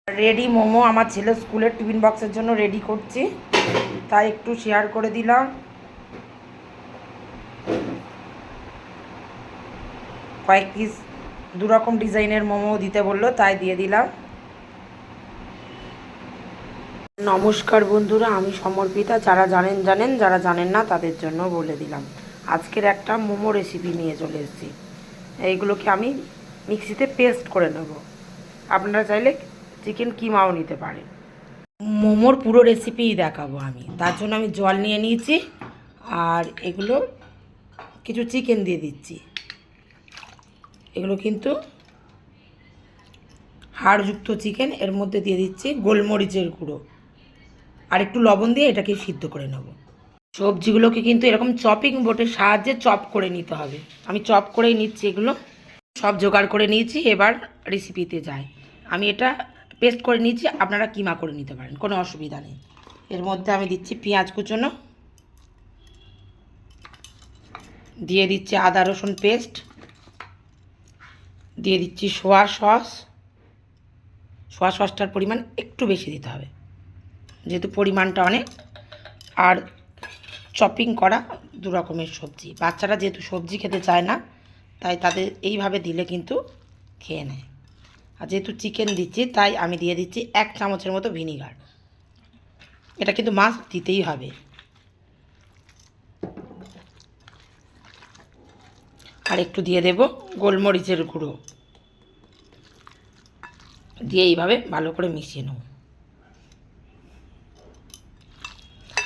Ready momo আমার ছেলে স্কুলের টিফিন বক্সের জন্য রেডি করছি, তাই একটু শেয়ার করে দিলাম। কয়েক পিস দুরকম ডিজাইনের মোমো দিতে বললো, তাই দিয়ে দিলাম। নমস্কার বন্ধুরা, আমি সমর্পিতা। যারা জানেন জানেন, যারা জানেন না তাদের জন্য বলে দিলাম। আজকের একটা মোমো রেসিপি নিয়ে চলে এসেছি। এইগুলোকে আমি মিক্সিতে পেস্ট করে নেব। আপনারা চাইলে চিকেন কিমাও নিতে পারেন। মোমোর পুরো রেসিপিই দেখাবো আমি, তার জন্য আমি জল নিয়ে নিয়েছি আর এগুলো কিছু চিকেন দিয়ে দিচ্ছি। এগুলো কিন্তু হাড়যুক্ত চিকেন, এর মধ্যে দিয়ে দিচ্ছি গোলমরিচের গুঁড়ো আর একটু লবণ দিয়ে এটাকে সিদ্ধ করে নেব। সবজিগুলোকে কিন্তু এরকম চপিং বোর্ডের সাহায্যে চপ করে নিতে হবে। আমি চপ করেই নিচ্ছি, এগুলো সব জোগাড় করে নিয়েছি। এবার রেসিপিতে যাই। আমি এটা পেস্ট করে নিয়েছি, আপনারা কিমা করে নিতে পারেন, কোনো অসুবিধা নেই। এর মধ্যে আমি দিচ্ছি পেঁয়াজ কুচনো, দিয়ে দিচ্ছি আদা রসুন পেস্ট, দিয়ে দিচ্ছি সোয়া সসটার পরিমাণ একটু বেশি দিতে হবে যেহেতু পরিমাণটা অনেক। আর চপিং করা দু রকমের সবজি, বাচ্চারা যেহেতু সবজি খেতে চায় না, তাই তাদের এইভাবে দিলে কিন্তু খেয়ে নেয়। আর যেহেতু চিকেন দিচ্ছি, তাই আমি দিয়ে দিচ্ছি 1 চামচের মতো ভিনিগার। এটা কিন্তু মাস্ট দিতেই হবে। আর একটু দিয়ে দেব গোলমরিচের গুঁড়ো, দিয়ে এইভাবে ভালো করে মিশিয়ে নেব।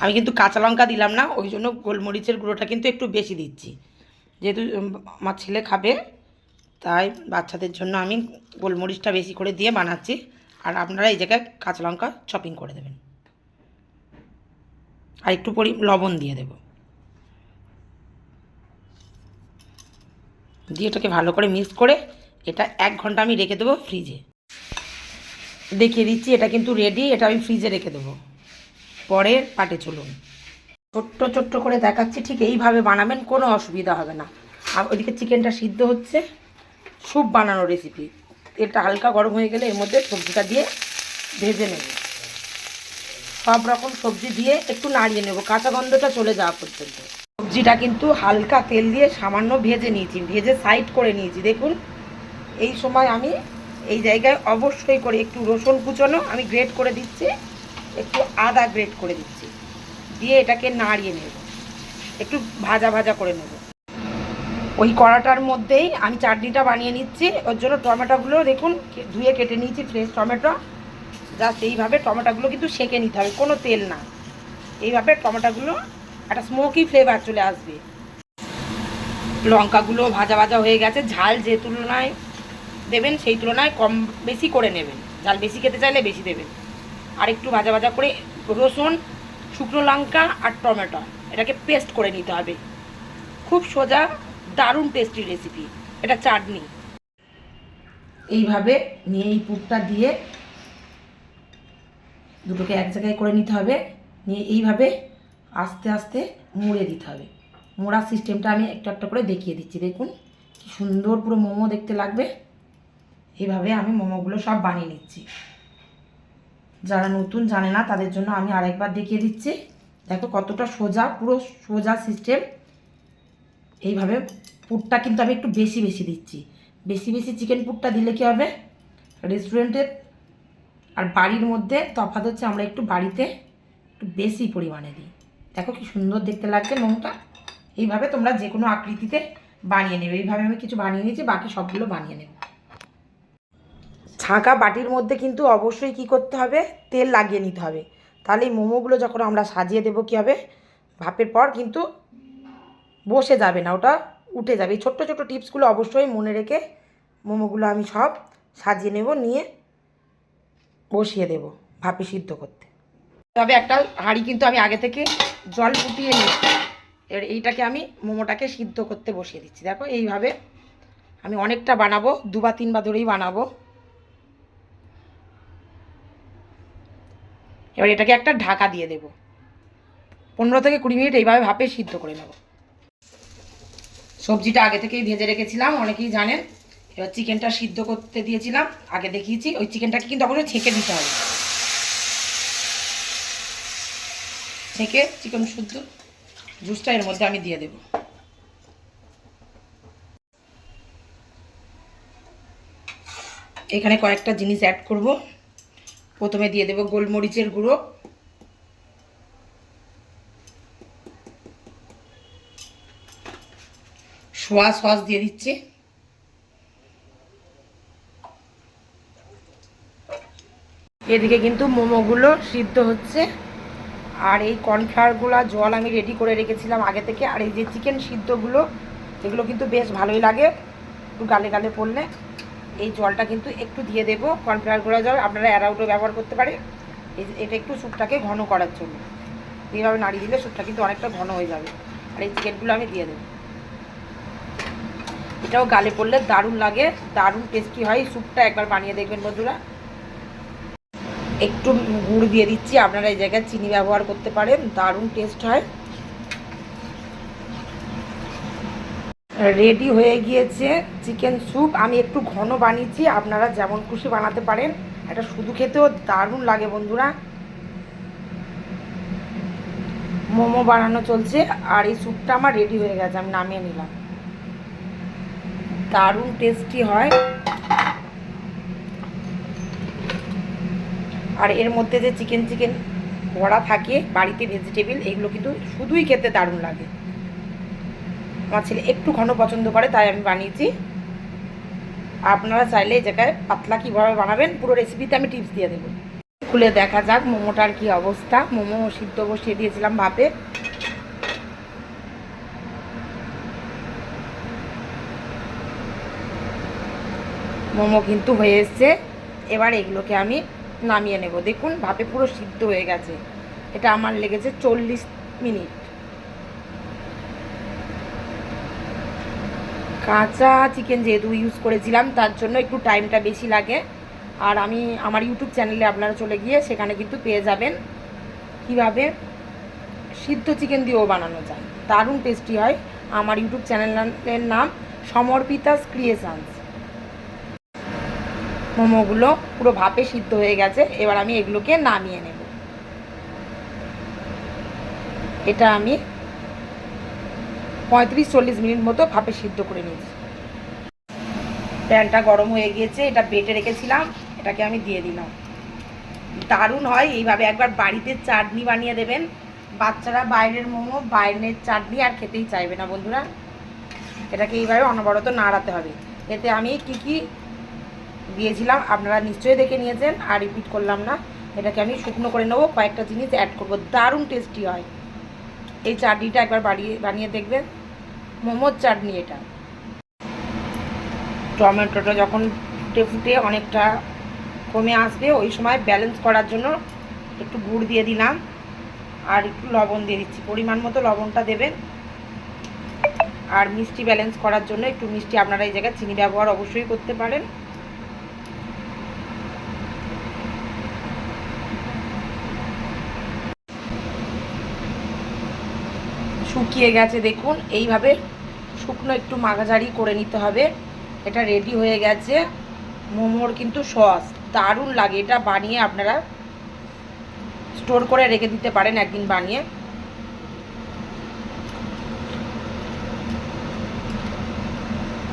আমি কিন্তু কাঁচা লঙ্কা দিলাম না, ওই জন্য গোলমরিচের গুঁড়োটা কিন্তু একটু বেশি দিচ্ছি। যেহেতু আমার ছেলে খাবে, তাই বাচ্চাদের জন্য আমি গোলমরিচটা বেশি করে দিয়ে বানাচ্ছি। আর আপনারা এই জায়গায় কাঁচা লঙ্কা চপিং করে দেবেন। আর একটু লবণ দিয়ে দেব, দিয়ে এটাকে ভালো করে মিক্স করে এটা 1 ঘন্টা আমি রেখে দেবো ফ্রিজে। দেখিয়ে দিচ্ছি, এটা কিন্তু রেডি। এটা আমি ফ্রিজে রেখে দেবো। পরের পাটে চলুন। ছোট্ট ছোট্ট করে দেখাচ্ছি, ঠিক এইভাবে বানাবেন, কোনো অসুবিধা হবে না। আর ওইদিকে চিকেনটা সিদ্ধ হচ্ছে। স্যুপ বানানোর রেসিপি। তেলটা হালকা গরম হয়ে গেলে এর মধ্যে সবজিটা দিয়ে ভেজে নেব। সব রকম সবজি দিয়ে একটু নাড়িয়ে নেব কাঁচা গন্ধটা চলে যাওয়া পর্যন্ত। সবজিটা কিন্তু হালকা তেল দিয়ে সামান্য ভেজে নিয়েছি, ভেজে সাইড করে নিয়েছি। দেখুন, এই সময় আমি এই জায়গায় অবশ্যই করে একটু রসুন কুচনো আমি গ্রেট করে দিচ্ছি, একটু আদা গ্রেট করে দিচ্ছি, দিয়ে এটাকে নাড়িয়ে নেব, একটু ভাজা ভাজা করে নেব। ওই কড়াটার মধ্যেই আমি চাটনিটা বানিয়ে নিচ্ছি। ওর জন্য টমেটোগুলো দেখুন ধুয়ে কেটে নিয়েছি, ফ্রেশ টমেটো। জাস্ট এইভাবে টমেটোগুলো কিন্তু সেঁকে নিতে হবে, কোনো তেল না। এইভাবে টমেটোগুলো একটা স্মোকি ফ্লেভার চলে আসবে। লঙ্কাগুলো ভাজা ভাজা হয়ে গেছে। ঝাল যে তুলনায় দেবেন সেই তুলনায় কম বেশি করে নেবেন, ঝাল বেশি খেতে চাইলে বেশি দেবেন। আর একটু ভাজা ভাজা করে রসুন, শুকনো লঙ্কা আর টমেটো এটাকে পেস্ট করে নিতে হবে। খুব সোজা, দারুণ টেস্টি রেসিপি। এটা চাটনি। এইভাবে নিয়ে এই পুরটা দিয়ে দুটোকে এক জায়গায় করে নিতে হবে, নিয়ে এইভাবে আস্তে আস্তে মুড়ে দিতে হবে। মোড়ার সিস্টেমটা আমি একটা একটা করে দেখিয়ে দিচ্ছি। দেখুন কি সুন্দর পুরো মোমো দেখতে লাগবে। এইভাবে আমি মোমোগুলো সব বানিয়ে নিচ্ছি। যারা নতুন জানে না তাদের জন্য আমি আরেকবার দেখিয়ে দিচ্ছি। দেখো কতটা সোজা, পুরো সোজা সিস্টেম। এইভাবে পুরটা কিন্তু আমি একটু বেশি বেশি দিচ্ছি। বেশি বেশি চিকেন পুরটা দিলে কী হবে, রেস্টুরেন্টের আর বাড়ির মধ্যে তফাৎ হচ্ছে, আমরা একটু বাড়িতে একটু বেশি পরিমাণে দিই। দেখো কি সুন্দর দেখতে লাগছে মোমোটা। এইভাবে তোমরা যে কোনো আকৃতিতে বানিয়ে নেবে। এইভাবে আমি কিছু বানিয়ে নিয়েছি, বাকি সবগুলো বানিয়ে নেব। ছাঁকা বাটির মধ্যে কিন্তু অবশ্যই কি করতে হবে, তেল লাগিয়ে নিতে হবে। তাহলে এই মোমোগুলো যখন আমরা সাজিয়ে দেবো কী হবে, ভাপের পর কিন্তু বসে যাবে না, ওটা উঠে যাবে। এই ছোট্ট ছোট্ট টিপসগুলো অবশ্যই মনে রেখে মোমোগুলো আমি সব সাজিয়ে নেব, নিয়ে বসিয়ে দেব ভাপে সিদ্ধ করতে। তবে একটা হাঁড়ি কিন্তু আমি আগে থেকে জল ফুটিয়ে নিচ্ছি। এবার এইটাকে আমি মোমোটাকে সিদ্ধ করতে বসিয়ে দিচ্ছি। দেখো এইভাবে আমি অনেকটা বানাবো, 2 বা 3 বার ধরেই বানাবো। এবার এটাকে একটা ঢাকা দিয়ে দেব। 15 থেকে 20 মিনিট এইভাবে ভাপে সিদ্ধ করে নেব। সবজিটা আগে থেকেই ভেজে রেখেছিলাম, অনেকেই জানেন। এবার চিকেনটা সিদ্ধ করতে দিয়েছিলাম, আগে দেখিয়েছি। ওই চিকেনটাকে কিন্তু অবশ্যই ছেঁকে দিতে হবে, ছেঁকে চিকেন শুদ্ধ জুসটা এর মধ্যে আমি দিয়ে দেব। এখানে কয়েকটা জিনিস অ্যাড করব। প্রথমে দিয়ে দেব গোলমরিচের গুঁড়ো, সোয়া সস দিয়ে দিচ্ছি, এদিকে কিন্তু মোমোগুলো সিদ্ধ হচ্ছে। আর এই কর্নফ্লাওয়ারগুলো জল আমি রেডি করে রেখেছিলাম আগে থেকে। আর এই যে চিকেন সিদ্ধগুলো, এগুলো কিন্তু বেশ ভালোই লাগে একটু গালে গালে পড়লে। এই জলটা কিন্তু একটু দিয়ে দেবো, কর্নফ্লাওয়ারগুলো জল, আপনারা অ্যারাউটও ব্যবহার করতে পারে। এটা একটু স্যুপটাকে ঘন করার জন্য। এইভাবে নাড়িয়ে দিলে স্যুপটা কিন্তু অনেকটা ঘন হয়ে যাবে। আর এই চিকেনগুলো আমি দিয়ে দেবো, এটাও গালে পড়লে দারুণ লাগে, দারুণ টেস্টি হয়। স্যুপটা একবার বানিয়ে দেখবেন বন্ধুরা। একটু গুড় দিয়ে দিচ্ছি, আপনারা এই জায়গায় চিনি ব্যবহার করতে পারেন, দারুণ টেস্ট হয়। রেডি হয়ে গিয়েছে চিকেন স্যুপ। আমি একটু ঘন বানিয়েছি, আপনারা যেমন খুশি বানাতে পারেন। এটা শুধু খেতেও দারুণ লাগে বন্ধুরা। মোমো বানানো চলছে আর এই স্যুপটা আমার রেডি হয়ে গেছে, আমি নামিয়ে নিলাম। দারুণ টেস্টি হয়। আর এর মধ্যে যে চিকেন ভরা থাকে বাড়িতে ভেজিটেবল, এগুলো কিন্তু শুধুই খেতে দারুণ লাগে। আমার ছেলে একটু ঘন পছন্দ করে, তাই আমি বানিয়েছি। আপনারা চাইলে এই জায়গায় পাতলা কীভাবে বানাবেন পুরো রেসিপিতে আমি টিপস দিয়ে দেবো। খুলে দেখা যাক মোমোটার কি অবস্থা। মোমো সিদ্ধ বসিয়ে দিয়েছিলাম ভাপে। মোমো কিন্তু হয়ে এসছে। এবার এগুলোকে আমি নামিয়ে নেব। দেখুন ভাপে পুরো সিদ্ধ হয়ে গেছে। এটা আমার লেগেছে 40 মিনিট। কাঁচা চিকেন যেহেতু ইউজ করেছিলাম, তার জন্য একটু টাইমটা বেশি লাগে। আর আমি আমার ইউটিউব চ্যানেলে আপনারা চলে গিয়ে সেখানে কিন্তু পেয়ে যাবেন কীভাবে সিদ্ধ চিকেন দিয়েও বানানো যায়, দারুণ টেস্টি হয়। আমার ইউটিউব চ্যানেলের নাম সমর্পিতাস ক্রিয়েশনস। মোমোগুলো পুরো ভাপে সিদ্ধ হয়ে গেছে। এবার আমি এগুলোকে নামিয়ে নেব। এটা আমি 35-40 মিনিট মতো ভাপে সিদ্ধ করে নিয়েছি। প্যানটা গরম হয়ে গিয়েছে, এটা বেটে রেখেছিলাম, এটাকে আমি দিয়ে দিলাম। দারুণ হয়। এইভাবে একবার বাড়িতে চাটনি বানিয়ে দেবেন, বাচ্চারা বাইরের মোমো বাইরের চাটনি আর খেতেই চাইবে না বন্ধুরা। এটাকে এইভাবে অনবরত নাড়াতে হবে। এতে আমি কি দিয়েছিলাম আপনারা নিশ্চয়ই দেখে নিয়েছেন, আর রিপিট করলাম না। এটাকে আমি শুকনো করে নেবো, কয়েকটা জিনিস অ্যাড করবো, দারুণ টেস্টি হয়। এই চাটনিটা একবার বানিয়ে দেখবেন, মোমোর চাটনি এটা। টমেটোটা যখন ফুটে ফুটে অনেকটা কমে আসবে, ওই সময় ব্যালেন্স করার জন্য একটু গুড় দিয়ে দিলাম আর একটু লবণ দিয়ে দিচ্ছি। পরিমাণ মতো লবণটা দেবেন। আর মিষ্টি ব্যালেন্স করার জন্য একটু মিষ্টি, আপনারা এই জায়গায় চিনি ব্যবহার অবশ্যই করতে পারেন। শুকিয়ে গেছে দেখুন, এইভাবে শুকনো একটু মাখাঝাড়ি করে নিতে হবে। এটা রেডি হয়ে গেছে। মোমোর কিন্তু সস দারুণ লাগে। এটা বানিয়ে আপনারা স্টোর করে রেখে দিতে পারেন একদিন বানিয়ে।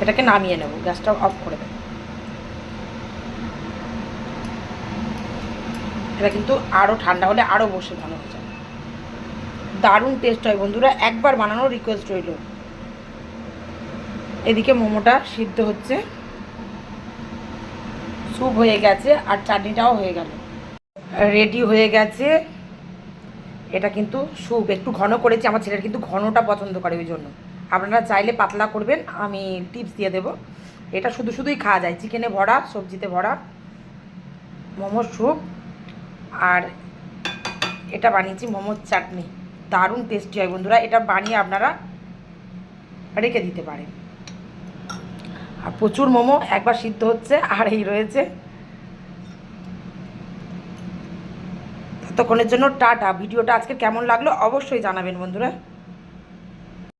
এটাকে নামিয়ে নেব, গ্যাসটা অফ করে দেব। এটা কিন্তু আরও ঠান্ডা হলে আরও বসে ভালো হয়ে যাবে, দারুণ টেস্ট হয় বন্ধুরা। একবার বানানোর রিকোয়েস্ট রইল। এদিকে মোমোটা সিদ্ধ হচ্ছে, স্যুপ হয়ে গেছে আর চাটনিটাও হয়ে গেল, রেডি হয়ে গেছে। এটা কিন্তু স্যুপ একটু ঘন করেছি, আমার ছেলের কিন্তু ঘনটা পছন্দ করে, ওই জন্য। আপনারা চাইলে পাতলা করবেন, আমি টিপস দিয়ে দেবো। এটা শুধুই খাওয়া যায়, চিকেনে ভরা, সবজিতে ভরা মোমোর স্যুপ। আর এটা বানিয়েছি মোমোর চাটনি, দারুণ টেস্টি হয় বন্ধুরা। এটা বানিয়ে আপনারা রেখে দিতে পারেন। আর প্রচুর মোমো একবার সিদ্ধ হচ্ছে আর এই রয়েছে। ততক্ষণের জন্য টাটা। ভিডিওটা আজকে কেমন লাগলো অবশ্যই জানাবেন বন্ধুরা।